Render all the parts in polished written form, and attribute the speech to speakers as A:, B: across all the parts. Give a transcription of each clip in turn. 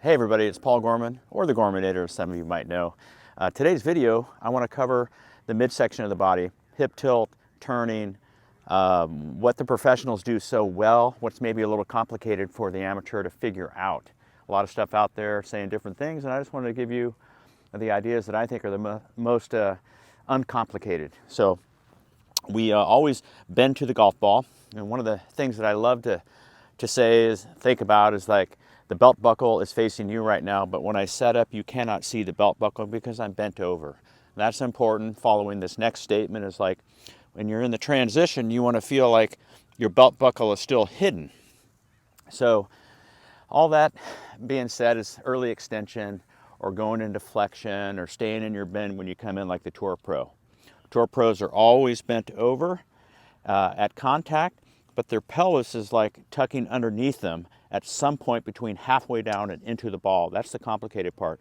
A: Hey everybody, it's Paul Gorman, or the Gormanator as some of you might know. Today's video, I want to cover the midsection of the body, hip tilt, turning, what the professionals do so well, what's maybe a little complicated for the amateur to figure out. A lot of stuff out there saying different things, and I just wanted to give you the ideas that I think are the most uncomplicated. So we always bend to the golf ball, and one of the things that I love to think about is like, the belt buckle is facing you right now, but when I set up, you cannot see the belt buckle because I'm bent over. That's important. Following this next statement is like, when you're in the transition, you want to feel like your belt buckle is still hidden. So all that being said is early extension or going into flexion or staying in your bend when you come in like the Tour Pro. Tour Pros are always bent over at contact, but their pelvis is like tucking underneath them at some point between halfway down and into the ball. That's the complicated part.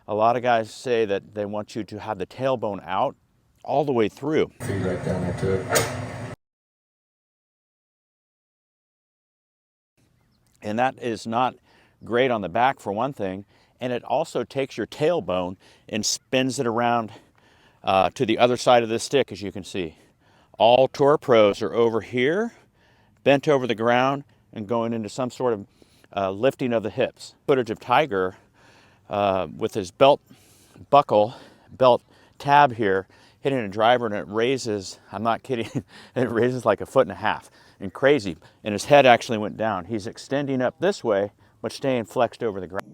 A: A lot of guys say that they want you to have the tailbone out all the way through.
B: Feet right down into it.
A: And that is not great on the back for one thing, and it also takes your tailbone and spins it around to the other side of the stick, as you can see. All Tour Pros are over here, bent over the ground, and going into some sort of lifting of the hips. Footage of Tiger with his belt buckle, belt tab here, hitting a driver, and it raises, I'm not kidding, it raises like 1.5 feet and crazy. And his head actually went down. He's extending up this way, but staying flexed over the ground.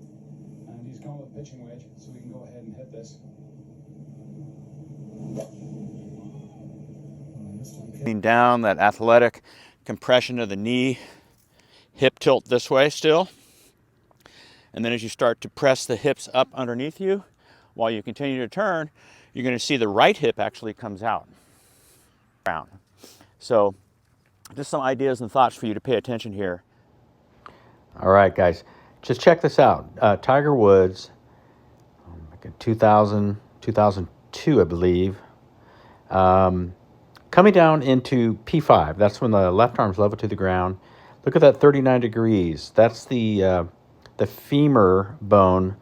C: And he's going with a pitching wedge, so we can go ahead and hit this.
A: Down that athletic compression of the knee, hip tilt this way still. And then as you start to press the hips up underneath you, while you continue to turn, you're going to see the right hip actually comes out. So just some ideas and thoughts for you to pay attention here. All right, guys, just check this out. Tiger Woods, 2002, I believe, coming down into P5. That's when the left arm's level to the ground. Look at that 39 degrees. That's the femur bone.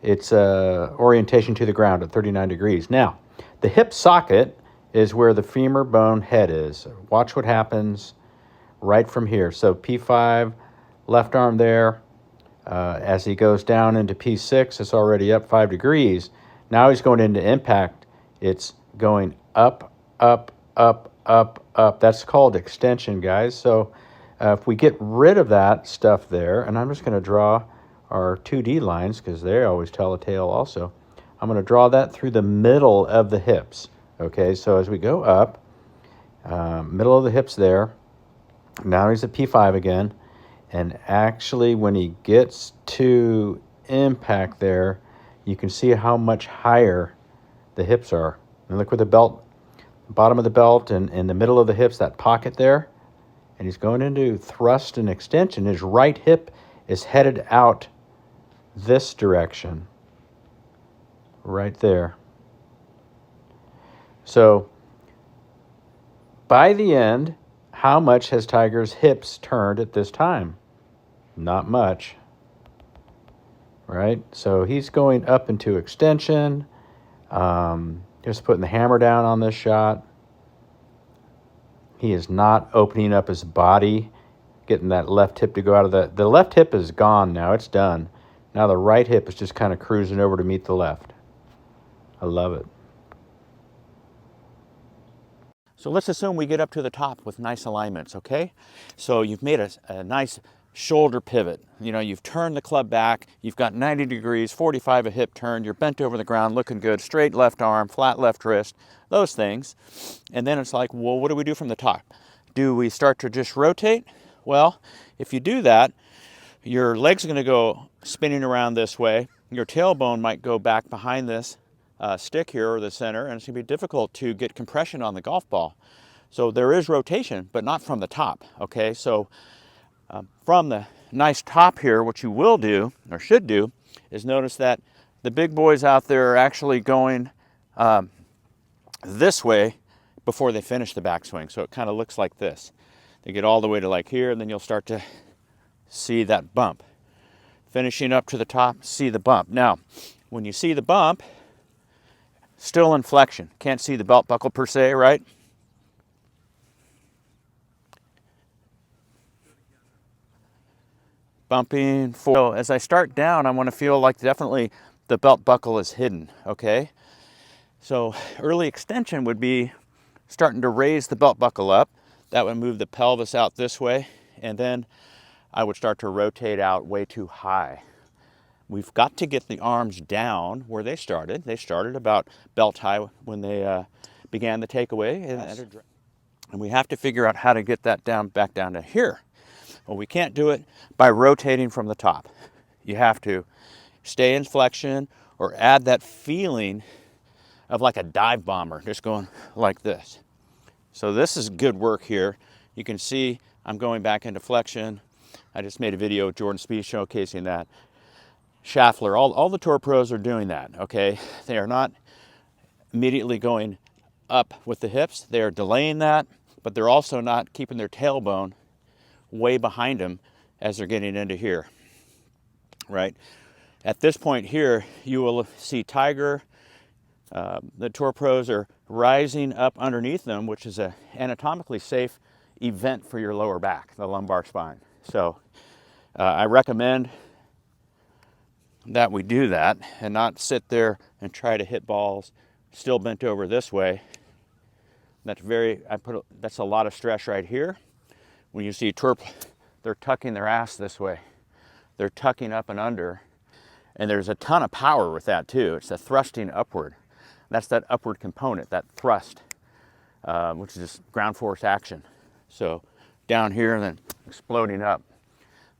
A: It's orientation to the ground at 39 degrees. Now, the hip socket is where the femur bone head is. Watch what happens right from here. So P5, left arm there. As he goes down into P6, it's already up 5 degrees. Now he's going into impact. It's going up, up, up, up, up. That's called extension, guys. So if we get rid of that stuff there, and I'm just going to draw our 2D lines because they always tell a tale also. I'm going to draw that through the middle of the hips. Okay, so as we go up, middle of the hips there. Now he's at P5 again. And actually, when he gets to impact there, you can see how much higher the hips are. And look where the belt, bottom of the belt and in the middle of the hips, that pocket there. And he's going into thrust and extension. His right hip is headed out this direction, right there. So by the end, how much has Tiger's hips turned at this time? Not much, right? So he's going up into extension, just putting the hammer down on this shot. He is not opening up his body, getting that left hip to go out of the left hip is gone now. It's done. Now the right hip is just kind of cruising over to meet the left. I love it. So let's assume we get up to the top with nice alignments, okay? So you've made a nice shoulder pivot. You know, you've turned the club back, you've got 90 degrees, 45 a hip turn, you're bent over the ground, looking good, straight left arm, flat left wrist, those things. And then it's like, well, what do we do from the top? Do we start to just rotate? Well, if you do that, your legs are going to go spinning around this way. Your tailbone might go back behind this stick here or the center, and it's going to be difficult to get compression on the golf ball. So there is rotation, but not from the top, okay? So from the nice top here, what you will do, or should do, is notice that the big boys out there are actually going this way before they finish the backswing. So it kind of looks like this. They get all the way to like here, and then you'll start to see that bump. Finishing up to the top, see the bump. Now, when you see the bump, still in flexion. Can't see the belt buckle per se, right? Bumping forward. So as I start down, I want to feel like definitely the belt buckle is hidden, okay? So early extension would be starting to raise the belt buckle up. That would move the pelvis out this way, and then I would start to rotate out way too high. We've got to get the arms down where they started. They started about belt high when they began the takeaway. And we have to figure out how to get that down, back down to here. Well, we can't do it by rotating from the top. You have to stay in flexion or add that feeling of like a dive bomber, just going like this. So this is good work here. You can see I'm going back into flexion. I just made a video with Jordan Spieth showcasing that. Schaffler, all the tour pros are doing that, okay? They are not immediately going up with the hips. They are delaying that, but they're also not keeping their tailbone way behind them as they're getting into here, right? At this point here, you will see Tiger. The tour pros are rising up underneath them, which is an anatomically safe event for your lower back, the lumbar spine. So I recommend that we do that and not sit there and try to hit balls still bent over this way. That's a lot of stress right here. When you see they're tucking their ass this way. They're tucking up and under. And there's a ton of power with that too. It's the thrusting upward. That's that upward component, that thrust, which is just ground force action. So down here and then exploding up.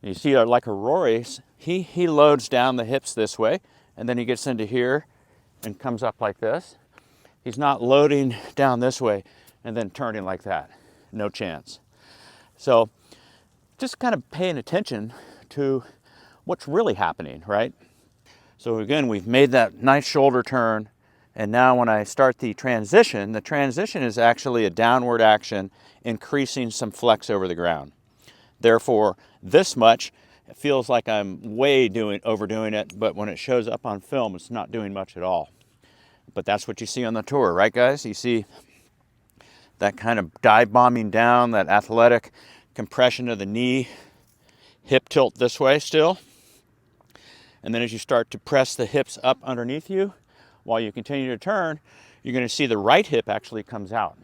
A: You see, like a Rory, he loads down the hips this way, and then he gets into here and comes up like this. He's not loading down this way and then turning like that. No chance. So just kind of paying attention to what's really happening, right? So again, we've made that nice shoulder turn, and now when I start the transition is actually a downward action, increasing some flex over the ground. Therefore, this much, it feels like I'm way overdoing it, but when it shows up on film, it's not doing much at all. But that's what you see on the tour, right guys? You see that kind of dive bombing down, that athletic compression of the knee, hip tilt this way still. And then as you start to press the hips up underneath you, while you continue to turn, you're going to see the right hip actually comes out.